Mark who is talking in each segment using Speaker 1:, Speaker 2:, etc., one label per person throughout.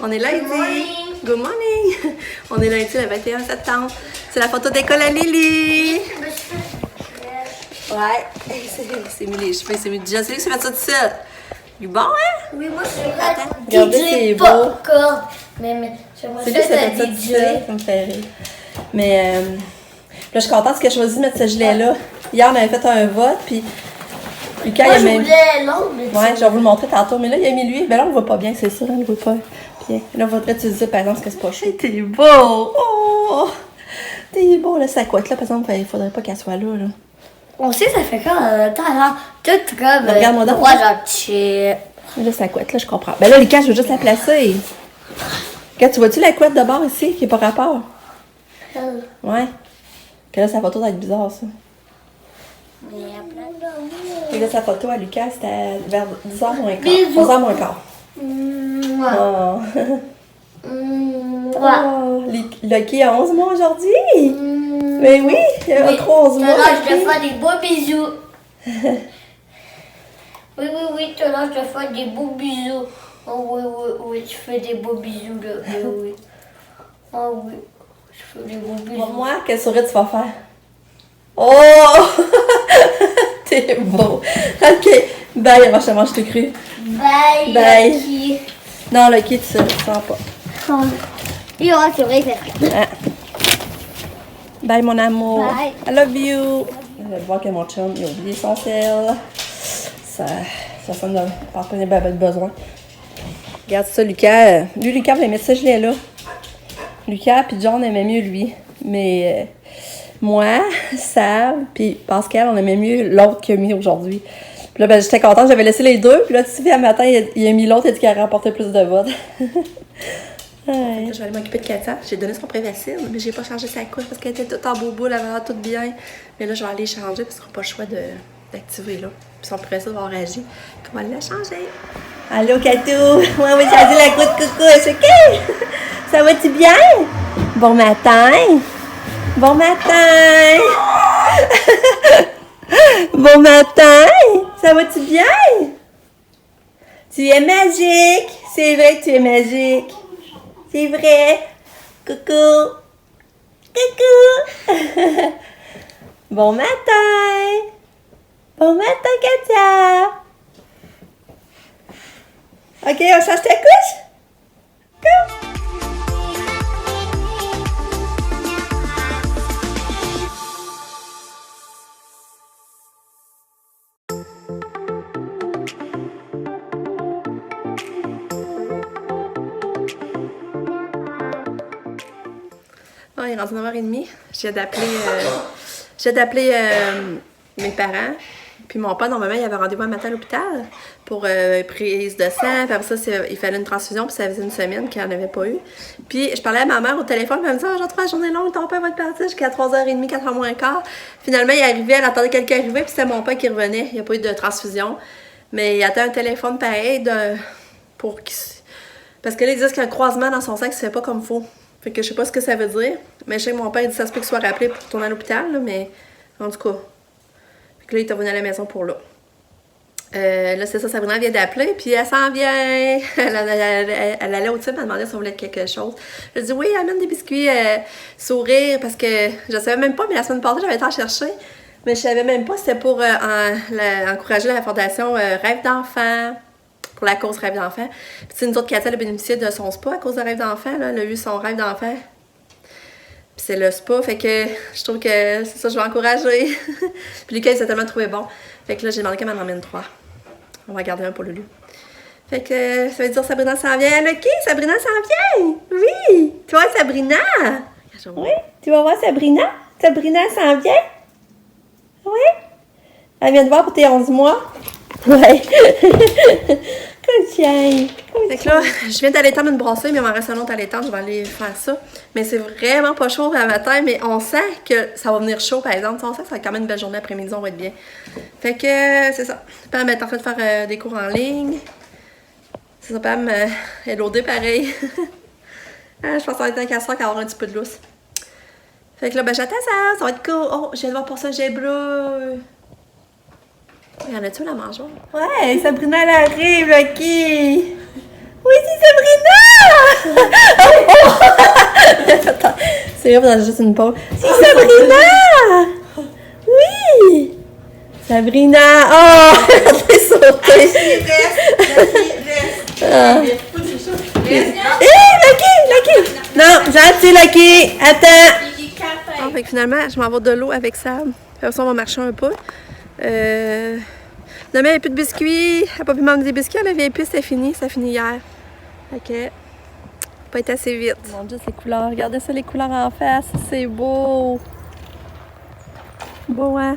Speaker 1: On est lundi. Good morning. On est lundi le 21 septembre. C'est la photo d'école à Lily. Ouais. C'est mis les cheveux. C'est mis déjà. C'est lui qui s'est fait ça tout seul. Il est bon, hein?
Speaker 2: Oui, moi, je suis
Speaker 1: regardez, c'est beau.
Speaker 2: Mais
Speaker 1: c'est lui qui s'est fait ça tout seul. Ça me fait rire. Mais là, je suis contente parce qu'il a choisi de mettre ce gilet-là. Hier, on avait fait un vote, puis Lucas,
Speaker 2: moi,
Speaker 1: il a même...
Speaker 2: Ouais,
Speaker 1: je vais vous le montrer tantôt. Mais là, il a mis lui. Ben là, on le voit pas bien, c'est ça. On le voit pas bien. Là, faudrait-tu dire, par exemple, que c'est pas chaud. T'es beau! Oh! T'es beau, là, sa couette, là. Par exemple, il faudrait pas qu'elle soit là, là.
Speaker 2: On sait, ça fait quand là, tout comme...
Speaker 1: Regarde-moi donc.
Speaker 2: Là,
Speaker 1: sa couette, là, je comprends. Ben là, Lucas, je veux juste la placer. Regarde, tu vois-tu la couette de bord ici, qui est pas rapport? Ouais. Que là, sa photo doit être bizarre, ça. Et là, sa photo à Lucas, c'était vers 10h moins quart. 11h moins quart. Oh. Oh. Lucky a 11 mois aujourd'hui. Mais oui, il a trop 11 mois.
Speaker 2: Je te fais des beaux bisous. Oui, tout à l'heure, je te fais des beaux bisous. Oh oui, je fais des beaux bisous, là. Oui. Oh oui, je fais des beaux bisous.
Speaker 1: Pour moi, quel sourire tu vas faire? Oh! T'es beau. OK. Bye, avant je te cru.
Speaker 2: Bye.
Speaker 1: Lucky. Non, Lucky, tu ne sens pas.
Speaker 2: Oh. Et c'est vrai, c'est vrai.
Speaker 1: Bye, mon amour.
Speaker 2: Bye.
Speaker 1: I love you. Je vais voir que mon chum il a oublié son sel. Ça sonne de pas de besoin. Regarde ça, Lucas. Lui, Lucas voulait mettre ce gilet-là. Lucas puis John aimait mieux lui. Mais moi, Sam puis Pascal, on aimait mieux l'autre qu'il a mis aujourd'hui. Puis là, ben, j'étais contente, j'avais laissé les deux. Puis là, tu sais, un matin, il a mis l'autre et il a dit qu'il a remporté plus de votes. Ouais. Je vais aller m'occuper de Katia. J'ai donné son Prévacine, mais j'ai pas changé sa couche parce qu'elle était toute en bobo, elle avait l'air toute bien. Mais là, je vais aller changer parce qu'on n'a pas le choix d'activer là. Puis son Prévacine va enrager. On va aller la changer. Allô, Katou! Moi, on va changer la couche coucouche, OK? Ça va-tu bien? Bon matin! Bon matin! Bon matin! Ça va-tu bien? Tu es magique! C'est vrai que tu es magique! C'est vrai! Coucou! Coucou! Bon matin! Bon matin, Katia! OK, on change ta couche? Go! Oh, il est rendu 9h30. J'ai d'appeler mes parents. Puis mon père, normalement, il avait rendez-vous un matin à l'hôpital pour prise de sang. Puis après ça, il fallait une transfusion. Puis ça faisait une semaine qu'il n'en avait pas eu. Puis je parlais à ma mère au téléphone. Puis elle me disait, j'ai trouvé la journée longue. Ton père va être parti jusqu'à 3h30, 4h moins quart. Finalement, il arrivait, elle attendait quelqu'un arriver. Puis c'était mon père qui revenait. Il n'y a pas eu de transfusion. Mais il attend un téléphone pareil parce que là, ils disent qu'il y a un croisement dans son sang qui se fait pas comme il faut. Fait que je sais pas ce que ça veut dire. Mais je sais que mon père, il dit ça se peut qu'il soit rappelé pour tourner à l'hôpital. Mais en tout cas. Fait que là, il est revenu à la maison pour là. Là, c'est ça, Sabrina vient d'appeler, puis elle s'en vient. Elle allait au type, elle m'a demandé si on voulait quelque chose. Je dis oui, amène des biscuits sourire, parce que je savais même pas, mais la semaine passée, j'avais été en chercher. Mais je savais même pas si c'était pour encourager la fondation Rêve d'enfant, pour la cause Rêve d'enfant. Puis tu sais, nous autres, Katia, elle a bénéficié de son spa à cause de Rêve d'enfant, là. Elle a eu son Rêve d'enfant. Puis c'est le spa, fait que je trouve que c'est ça, je vais encourager. Puis Lucas, il s'est tellement trouvé bon. Fait que là, j'ai demandé qu'elle m'en emmène 3. On va garder un pour Lulu. Fait que ça veut dire Sabrina s'en vient. Lucky, Sabrina s'en vient! Oui! Tu vois Sabrina? Oui, tu vas voir Sabrina? Sabrina s'en vient? Oui? Elle vient de voir pour tes 11 mois? Ouais. Tiens. Fait que là, je viens d'aller tendre une brassée, mais il m'en reste un autre à l'étendre, je vais aller faire ça. Mais c'est vraiment pas chaud le matin, mais on sent que ça va venir chaud, par exemple. On sent que ça va être quand même une belle journée après-midi, on va être bien. Fait que c'est ça. Pam est en train de faire des cours en ligne. C'est ça, Pam est loadée pareil. Je pense que ça va être un casseur qui va avoir un petit peu de lousse. Fait que là, ben j'attends ça va être cool. Oh, je viens de voir pour ça, j'ai bleu. Y en a-tu la mangeoire? Ouais, Sabrina, elle arrive, OK! Oui, c'est Sabrina! C'est vrai, j'ai juste une pause. C'est Sabrina! Oui! Sabrina! Oh! Elle est sautée! Lucky! Non, gentil, Lucky! Attends! Oh, fait que finalement, je m'en vais de l'eau avec Sam. Après ça, on va marcher un peu. Non, mais il n'y a plus de biscuits. Elle n'a pas pu manger des biscuits. Elle avait plus, c'était fini. Ça finit hier. Ok. Pas été assez vite. Mon Dieu, ces couleurs. Regardez ça, les couleurs en face. C'est beau. Beau, hein?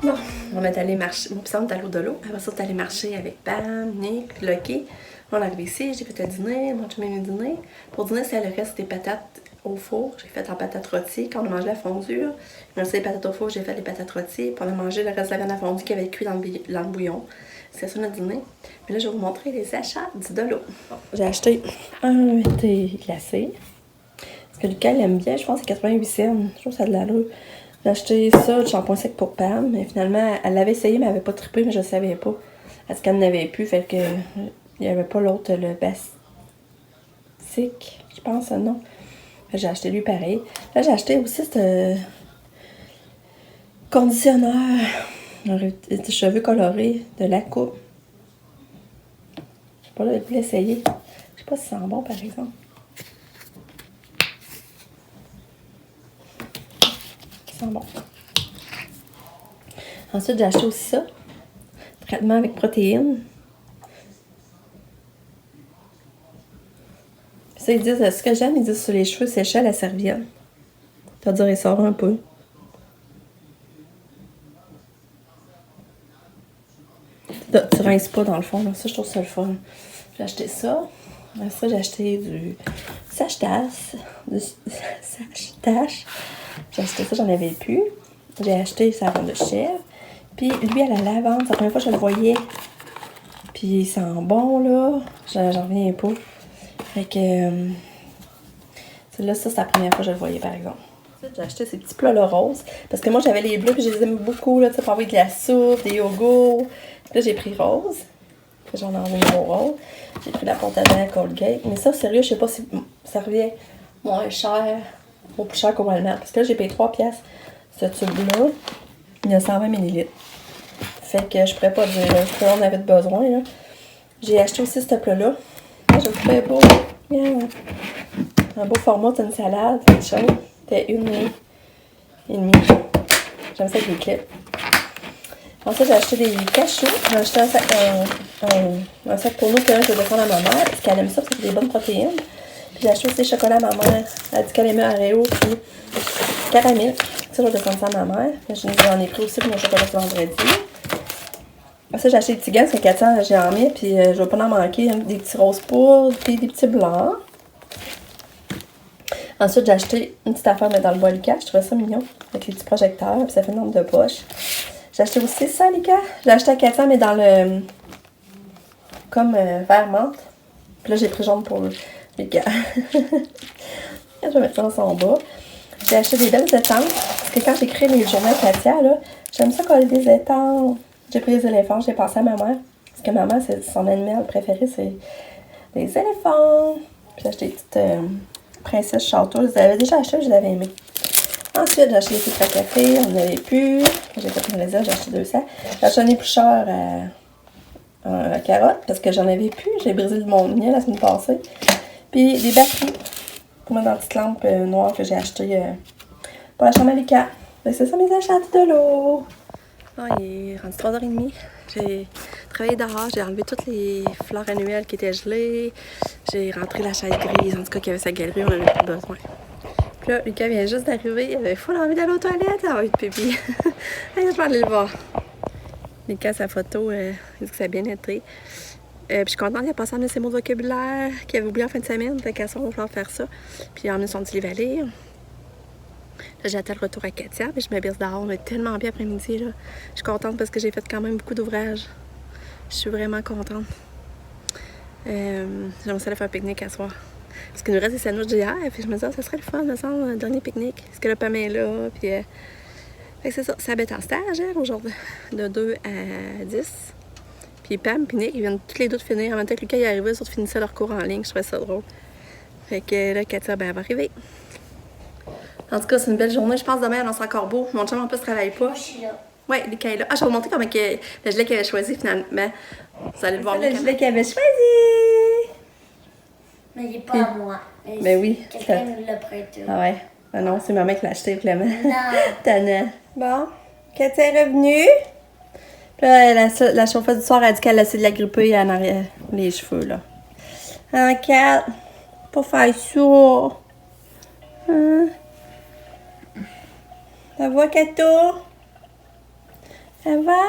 Speaker 1: Bon, on est allé marcher. Mon pissant est allé au de l'eau. Après ça, on est allé marcher avec Pam, Nick, Lucky. On est arrivé ici, j'ai fait le dîner, mon chum a dîner. Pour dîner, c'est le reste des patates au four. J'ai fait en patates rôties. Quand on a mangé la fondue, il restait des patates au four, j'ai fait les patates rôties. Puis on a mangé le reste de la viande à fondue qui avait cuit dans le bouillon. C'est ça notre dîner. Mais là, je vais vous montrer les achats du de l'eau. J'ai acheté un thé glacé. Parce que Lucas, il aime bien, je pense que c'est 88 cents. Je trouve que ça a de l'allure. J'ai acheté ça, du shampoing sec pour Pam. Mais finalement, elle l'avait essayé, mais elle n'avait pas trippé, mais je ne savais pas. Parce qu'elle n'avait plus, fait que il n'y avait pas l'autre, le Basic, je pense, non. J'ai acheté lui pareil. Là, j'ai acheté aussi ce conditionneur de cheveux colorés de la coupe. Je sais pas, là, je vais l'essayer. Je sais pas si ça sent bon, par exemple. Ça sent bon. Ensuite, j'ai acheté aussi ça. Traitement avec protéines. Ça, ils disent, ce que j'aime, ils disent sur les cheveux séchés à la serviette. C'est-à-dire, il sort un peu. Là, tu rinces pas dans le fond, là. Ça, je trouve ça le fun. J'ai acheté ça. Après ça, j'ai acheté du sache-tache. J'ai acheté ça, j'en avais plus. J'ai acheté savon de chèvre. Puis lui, à la lavande, c'est la première fois que je le voyais. Puis il sent bon, là. J'en reviens pas. Fait que... là, ça, c'est la première fois que je le voyais, par exemple. J'ai acheté ces petits plats là roses. Parce que moi, j'avais les bleus, puis je les aime beaucoup, là, pour envoyer de la soupe, des yogourts. Puis là, j'ai pris rose. Puis j'en ai envoyé au rose. J'ai pris la pâte à dents Colgate. Mais ça, sérieux, je sais pas si ça revient moins cher ou plus cher qu'au Walmart. Parce que là, j'ai payé 3 piastres. Ce tube-là, il y a 120 ml. Fait que je pourrais pas dire que on avait besoin, là. J'ai acheté aussi ce plat-là. Je le trouvais beau. Yeah. Un beau format, c'est une salade, quelque chose. C'était 1,5. J'aime ça avec les clips. Ensuite, j'ai acheté des cachous. J'ai acheté un sac pour nous que je vais descendre à ma mère. Parce qu'elle aime ça, parce que c'est des bonnes protéines. Puis j'ai acheté aussi des chocolats à ma mère. Elle a dit qu'elle aimait Oreo, puis caramel. Ça, je vais descendre ça à ma mère. J'en ai pris aussi pour mon chocolat ce vendredi. Ça, j'ai acheté des petits gants, parce que 400, j'ai en mis, puis je vais pas en manquer. Des petits roses poudres, puis des petits blancs. Ensuite, j'ai acheté une petite affaire mais dans le bois Lucas. Je trouvais ça mignon, avec les petits projecteurs, puis ça fait une lampe de poche. J'ai acheté aussi ça, Lucas. J'ai acheté à 400, mais dans le... comme vert menthe. Puis là, j'ai pris jaune pour Lucas. Je vais mettre ça dans son bas. J'ai acheté des belles étampes, parce que quand j'écris mes journaux avec Katia, là, j'aime ça coller des étampes. J'ai pris des éléphants, j'ai pensé à ma mère. Parce que ma mère, son animal préféré, c'est les éléphants. Puis j'ai acheté des petites princesses châteaux. Je les avais déjà achetées, je les avais aimées. Ensuite, j'ai acheté des filtres à café, on n'en avait plus. J'ai fait une réserve, j'ai acheté 200. J'ai acheté un éplucheur à carottes, parce que j'en avais plus. J'ai brisé mon mien la semaine passée. Puis des batteries pour mettre dans la petite lampe noire que j'ai achetée pour la chambre à Lucas. C'est ça mes achats de l'eau. Ah, il est rendu 3h30. J'ai travaillé dehors, j'ai enlevé toutes les fleurs annuelles qui étaient gelées. J'ai rentré la chaise grise, en tout cas qui avait sa galerie, on en avait plus besoin. Puis là, Lucas vient juste d'arriver, il avait full envie d'aller aux toilettes, il avait envie de pipi. Allez, je vais aller le voir. Lucas, sa photo, il dit que ça a bien été. Puis je suis contente, il a passé à emmener ses mots de vocabulaire qu'il avait oublié en fin de semaine, fait qu'à son, on va falloir faire ça. Puis il a emmené son petit livre à lire. Là, j'attends le retour à Katia, mais je m'abaisse dehors. On est tellement bien après-midi, là. Je suis contente parce que j'ai fait quand même beaucoup d'ouvrages. Je suis vraiment contente. J'aimerais ça aller faire un pique-nique à soir. Parce qu'il nous reste des sandwichs d'hier, puis je me disais, ça serait le fun, me semble, un dernier pique-nique. Parce que le Pam est là, puis Fait que c'est ça, ça va être en stage hein, aujourd'hui, de 2 à 10. Puis Pam et Nick, ils viennent tous les deux de finir. En même temps que Lucas est arrivé, ils finissaient leur cours en ligne, je trouvais ça drôle. Fait que là, Katia, ben, elle va arriver. En tout cas, c'est une belle journée. Je pense demain, on sera encore beau. Mon chum en plus travaille pas.
Speaker 2: Moi, je suis là.
Speaker 1: Ouais, Lucas est là. Ah, je vais vous montrer comment que le gilet qu'il avait choisi finalement. Vous allez le voir mieux.
Speaker 3: Le gilet qu'il avait choisi!
Speaker 2: Mais il n'est pas à moi.
Speaker 1: Ben oui.
Speaker 2: Quelqu'un nous l'a prêté.
Speaker 1: Ah ouais. Ah non, c'est maman qui l'a acheté, Clément.
Speaker 2: Non.
Speaker 1: Tannant. Bon, Katia est revenue. Puis là, la chauffeuse du soir a dit qu'elle a essayé de la gripper en arrière, les cheveux, là. Hein, Kat? Pas faire ça. Hein? Ça va, Kato? Ça va?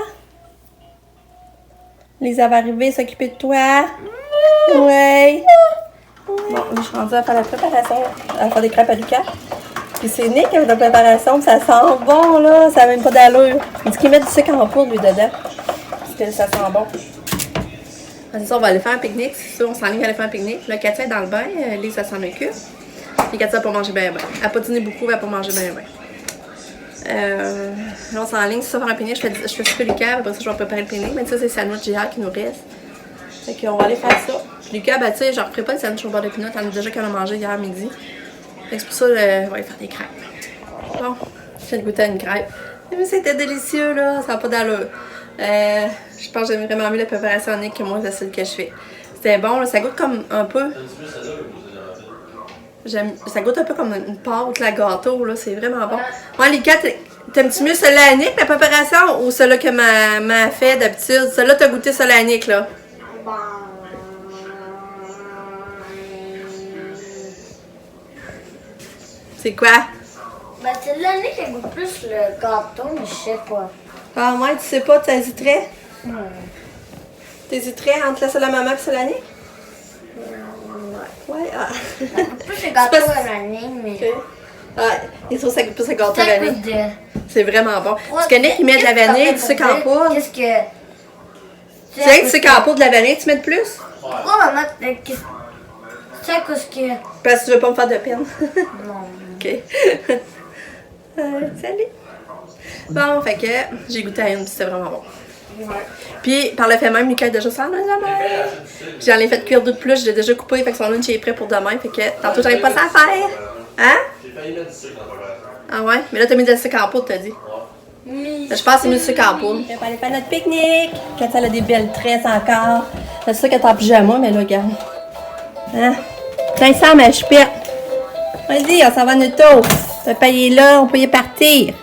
Speaker 1: Lisa va arriver s'occuper de toi. Ouais. Bon, je suis rendue à faire la préparation, à faire des crêpes à Lucas. Puis c'est Nick qui a fait la préparation, puis ça sent bon, là. Ça n'a même pas d'allure. Il dit qu'il met du sucre en poudre, lui, dedans. Parce que ça sent bon. C'est ça, on va aller faire un pique-nique. C'est ça, on s'enligne à aller faire un pique-nique. Là, Katia est dans le bain. Lisa s'en occupe. Puis Katia va pas manger bien, bien. Elle n'a pas dîné beaucoup, elle va pas manger bien, bien. Là, on s'enligne. C'est ça, faire un pique-nique. Je fais super Lucas. Après ça, je vais préparer le pique-nique. Mais ça, c'est le sandwich d'hier qui nous reste. Fait qu'on va aller faire ça. Puis Lucas, ben, tu sais, je ne referai pas le sandwich au beurre de pinot. On a déjà qu'on a mangé hier midi. Fait que c'est pour ça, on va aller faire des crêpes. Bon, je viens de goûter à une crêpe. Mais c'était délicieux, là. Ça n'a pas d'allure. Je pense que j'aime vraiment mieux la préparation Nick que moi, c'est celle que je fais. C'était bon, là. Ça goûte comme un peu. Ça goûte un peu comme une pâte, la gâteau, là. C'est vraiment bon. Moi, les quatre, t'aimes-tu mieux celle-là à Nick, la préparation, ou celle-là que m'a fait d'habitude? Celle-là, t'as goûté celle-là à Nick, là? C'est quoi?
Speaker 2: Ben, c'est l'année qui goûte plus le gâteau, mais je sais pas.
Speaker 1: Ah, ouais, tu sais pas, tu hésiterais? T'hésiterais entre celle à maman et celle à Nick? Ouais. Ouais, ah.
Speaker 2: Ça goûte plus le gâteau à l'année, mais.
Speaker 1: Okay. Ah, il trouve que ça goûte plus le gâteau à
Speaker 2: Ça
Speaker 1: vanille.
Speaker 2: goûte
Speaker 1: C'est vraiment bon. Parce que Nick, il met de la vanille, du sucre en poudre.
Speaker 2: Qu'est-ce que.
Speaker 1: Tu sais que du sucre en poudre, de la vanille, tu mets de plus?
Speaker 2: Pourquoi maman. C'est à cause que.
Speaker 1: Parce que tu veux pas me faire de peine.
Speaker 2: Non.
Speaker 1: OK. Salut. Bon, fait que j'ai goûté à une, c'était vraiment bon. Puis, par le fait même, Lucas a déjà ça demain. J'en ai fait cuire deux de plus, je l'ai déjà coupé, fait que son lunch est prêt pour demain. Fait que tantôt, j'avais pas ça à faire. Hein?
Speaker 4: J'ai failli mettre du sucre dans la préparation.
Speaker 1: Ah ouais? Mais là, t'as mis du sucre en poudre, t'as dit. Je pense que c'est mieux du sucre en poudre. On va aller faire notre pique-nique. Katia, elle a des belles tresses encore. C'est sûr qu'elle est en pyjama, mais là, regarde. Hein? Tiens ça, ma chupette. Vas-y, on s'en va en auto. Ça payer là, on peut y partir.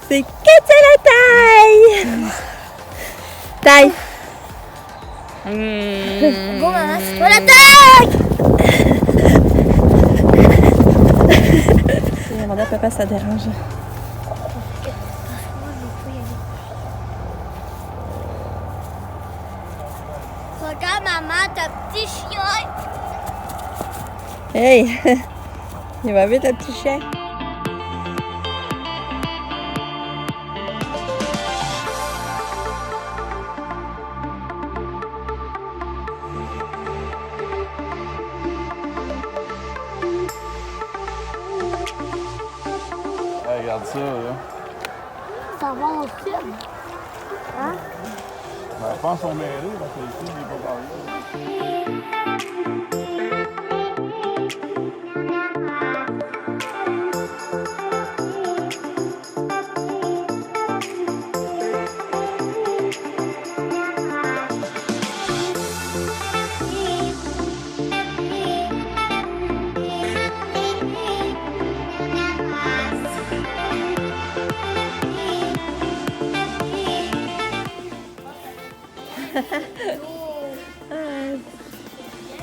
Speaker 1: C'est Katia la taille! Taille!
Speaker 2: Bon, maman, c'est toi la taille!
Speaker 1: C'est demandé à papa, ça dérange.
Speaker 2: Regarde, maman, ta petit chien.
Speaker 1: Hey! Il va vite, le petit chien.
Speaker 4: Hey, regarde ça, là.
Speaker 2: Ça va au film. Hein?
Speaker 4: Ben, je pense qu'on est mêlés, parce que ici, il n'est pas parlé.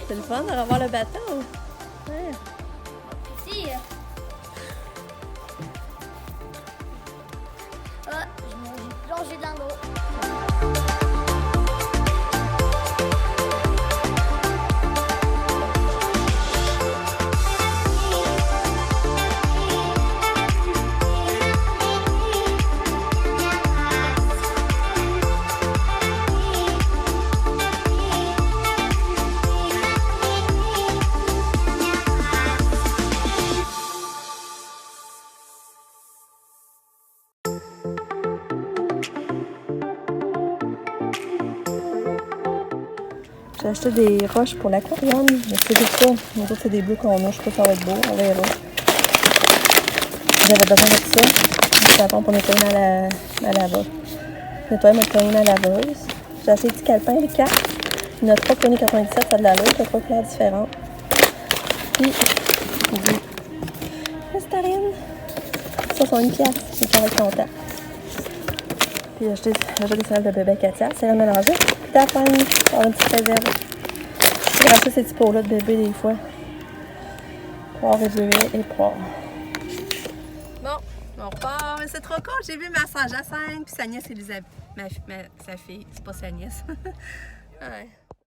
Speaker 1: C'est le fun de revoir le bateau. Ouais.
Speaker 2: Si. plonger dans l'eau.
Speaker 1: J'ai acheté des roches pour l'aquarium, mais c'est juste ça. Les autres, c'est des bleus qu'on a. Je sais pas si ça va être beau, on verra. J'avais besoin de ça. Du savon pour nettoyer ma laveuse. Nettoyer ma poignée à la laveuse. J'ai acheté des petits calepins, les 4. Il y en a 3 pour 97, ça de l'allure, il y a 3 couleurs différentes. Puis, du Listerine. Ça, sont une pièce. Je suis content. Puis j'ai acheté des céréales de bébé Katia, céréales mélangées. Puis d'affaires, pour une petite réserve. J'ai racheté ces petits pots-là de bébé des fois. Poire et bleuet et poire. Bon, on repart. Mais c'est trop cool. J'ai vu ma sœur Jacinthe, puis sa nièce Elisabeth. Sa fille, c'est pas sa nièce. Ouais.